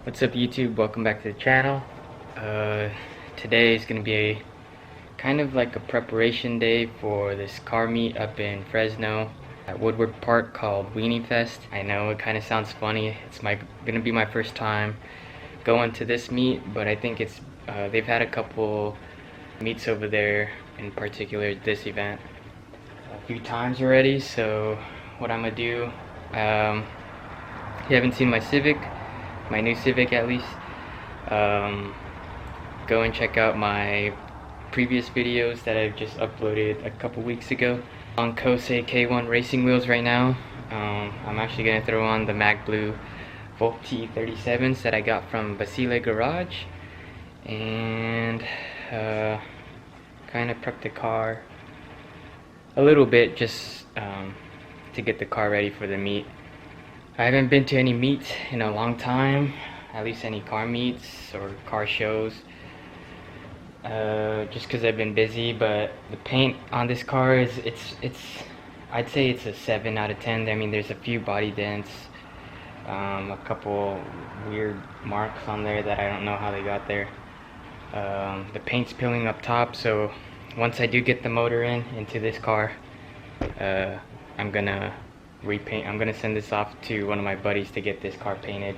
What's up YouTube? Welcome back to the channel. Today is going to be a kind of like a preparation day for this car meet up in Fresno at Woodward Park called Weenie Fest. I know it kind of sounds funny. It's going to be my first time going to this meet, but I think it's they've had a couple meets over there, in particular this event, a few times already. So what I'm gonna do, you haven't seen my Civic, my new Civic at least, go and check out my previous videos that I've just uploaded a couple weeks ago. On Kosei K1 racing wheels right now. I'm actually gonna throw on the Mag Blue Volk TE37s that I got from Basile Garage, and kind of prep the car a little bit just to get the car ready for the meet. I haven't been to any meets in a long time, at least any car meets or car shows, just because I've been busy. But the paint on this car is I'd say it's a 7 out of 10. I mean, there's a few body dents, a couple weird marks on there that I don't know how they got there. The paint's peeling up top, so once I do get the motor into this car, I'm gonna repaint. I'm gonna send this off to one of my buddies to get this car painted.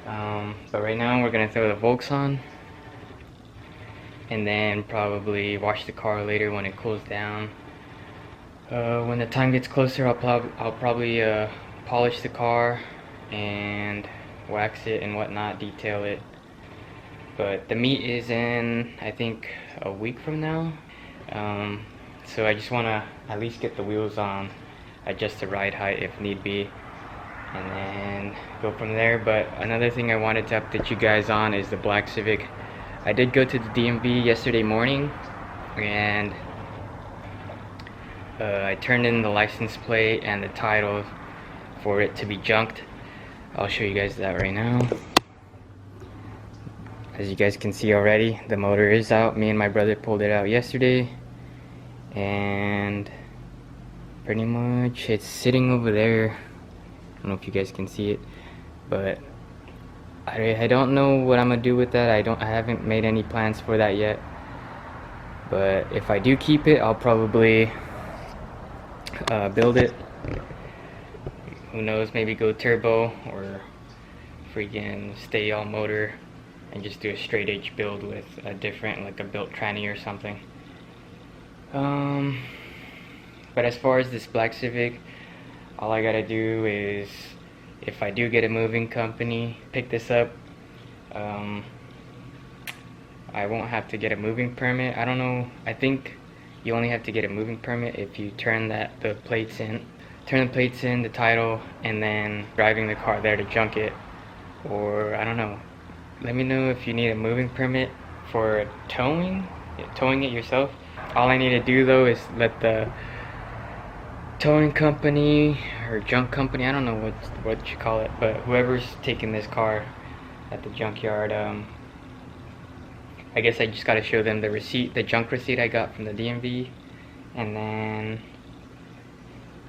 But right now we're gonna throw the Volks on, and then probably wash the car later when it cools down. When the time gets closer, I'll probably polish the car and wax it and whatnot, detail it. But the meet is in, I think, a week from now. So I just want to at least get the wheels on, adjust the ride height if need be, and then go from there. But another thing I wanted to update you guys on is the black Civic. I did go to the DMV yesterday morning, and I turned in the license plate and the title for it to be junked. I'll show you guys that right now. As you guys can see already, the motor is out. Me and my brother pulled it out yesterday, and pretty much it's sitting over there. I don't know if you guys can see it, but I don't know what I'm gonna do with that. I haven't made any plans for that yet. But if I do keep it, I'll probably build it. Who knows, maybe go turbo or freaking stay all motor and just do a straight edge build with a different, like a built tranny or something. But as far as this black Civic, all I gotta do is, if I do get a moving company pick this up, I won't have to get a moving permit. I don't know, I think you only have to get a moving permit if you turn the plates in, the title, and then driving the car there to junk it. Or I don't know. Let me know if you need a moving permit for towing it yourself. All I need to do though is let the towing company or junk company, I don't know what you call it, but whoever's taking this car at the junkyard, I guess I just gotta show them the receipt, the junk receipt I got from the DMV, and then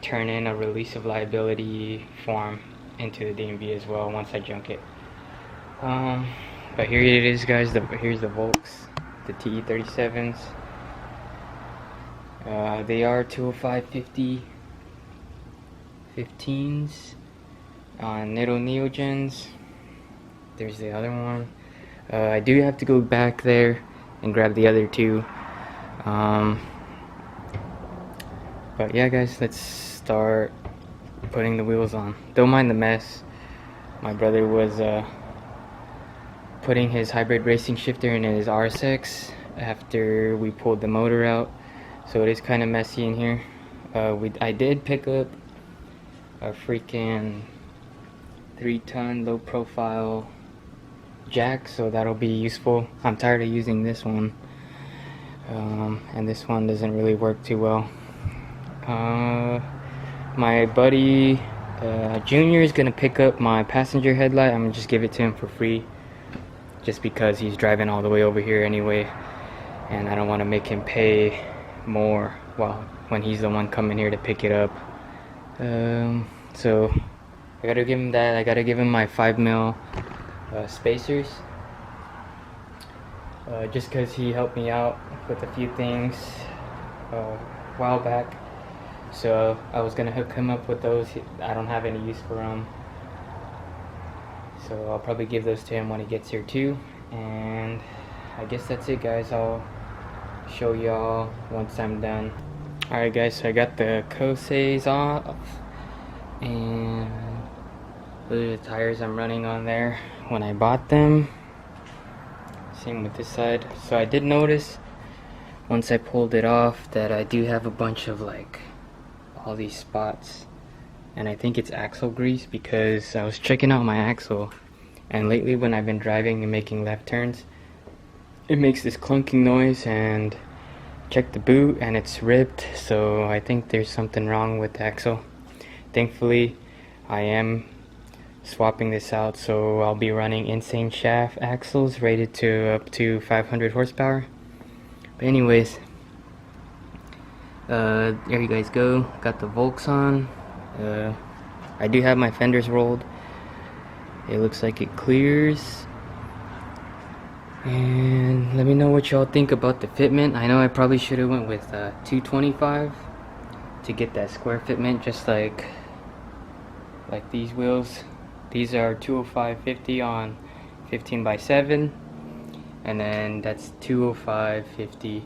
turn in a release of liability form into the DMV as well once I junk it. But here it is, guys. Here's the Volks, the TE37s. They are 205/50 15s on Nitto NeoGens. There's the other one. I do have to go back there and grab the other two. But yeah, guys, let's start putting the wheels on. Don't mind the mess. My brother was putting his hybrid racing shifter in his RSX after we pulled the motor out, so it is kind of messy in here. I did pick up a freaking 3-ton low profile jack, so that'll be useful. I'm tired of using this one, and this one doesn't really work too well. My buddy Junior is gonna pick up my passenger headlight. I'm gonna just give it to him for free, just because he's driving all the way over here anyway, and I don't want to make him pay more when he's the one coming here to pick it up. So I gotta give him that. I gotta give him my 5mm spacers, just because he helped me out with a few things a while back. So I was gonna hook him up with those. I don't have any use for them, so I'll probably give those to him when he gets here too. And I guess that's it, guys. I'll show y'all once I'm done. Alright guys, so I got the Coilovers off, and those are the tires I'm running on there when I bought them. Same with this side. So I did notice once I pulled it off that I do have a bunch of like all these spots, and I think it's axle grease, because I was checking out my axle, and lately when I've been driving and making left turns, it makes this clunking noise, and checked the boot and it's ripped. So I think there's something wrong with the axle. Thankfully I am swapping this out, so I'll be running insane shaft axles rated to up to 500 horsepower. But anyways, there you guys go. Got the Volks on. I do have my fenders rolled. It looks like it clears. And let me know what y'all think about the fitment. I know I probably should have went with 225 to get that square fitment, just like these wheels. These are 205/50 on 15x7, and then that's 205/50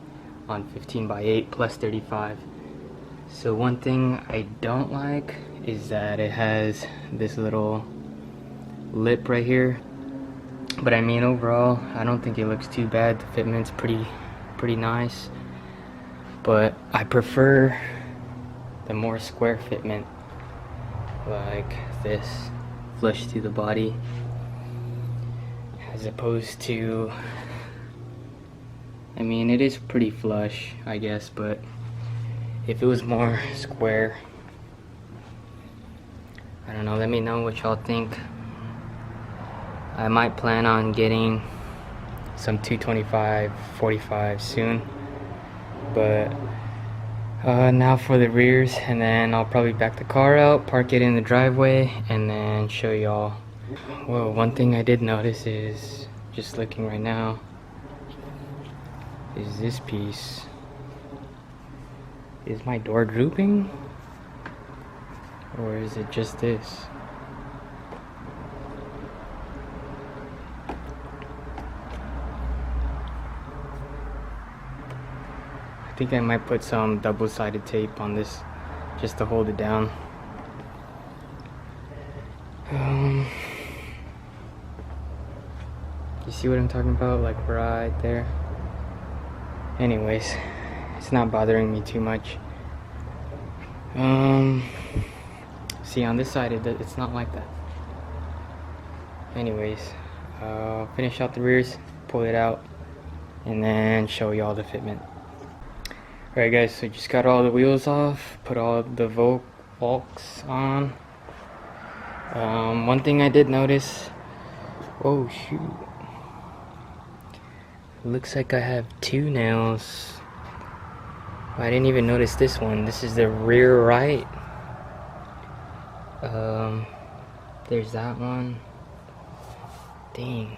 on 15x8 plus 35. So one thing I don't like is that it has this little lip right here. But I mean, overall, I don't think it looks too bad. The fitment's pretty nice. But I prefer the more square fitment, like this, flush through the body, as opposed to, I mean, it is pretty flush, I guess, but if it was more square, I don't know, let me know what y'all think. I might plan on getting some 225/45 soon, but now for the rears, and then I'll probably back the car out, park it in the driveway, and then show y'all. Whoa, one thing I did notice is, just looking right now, is this piece. Is my door drooping? Or is it just this? I think I might put some double-sided tape on this just to hold it down. You see what I'm talking about? Like right there. Anyways, it's not bothering me too much. See, on this side it's not like that. Anyways, finish out the rears, pull it out, and then show y'all the fitment. Alright guys, so just got all the wheels off, put all the Volks on. One thing I did notice, oh shoot, looks like I have two nails. I didn't even notice this one. This is the rear right. There's that one. Dang,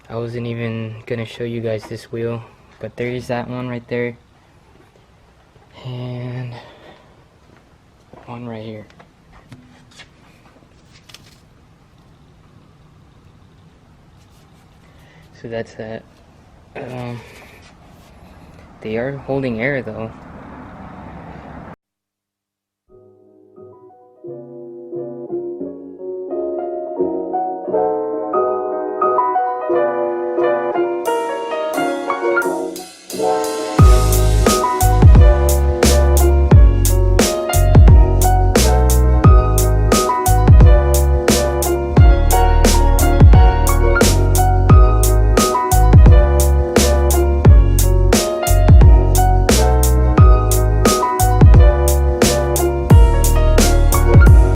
I wasn't even gonna show you guys this wheel, but there is that one right there. And one right here. So that's that. They are holding air though.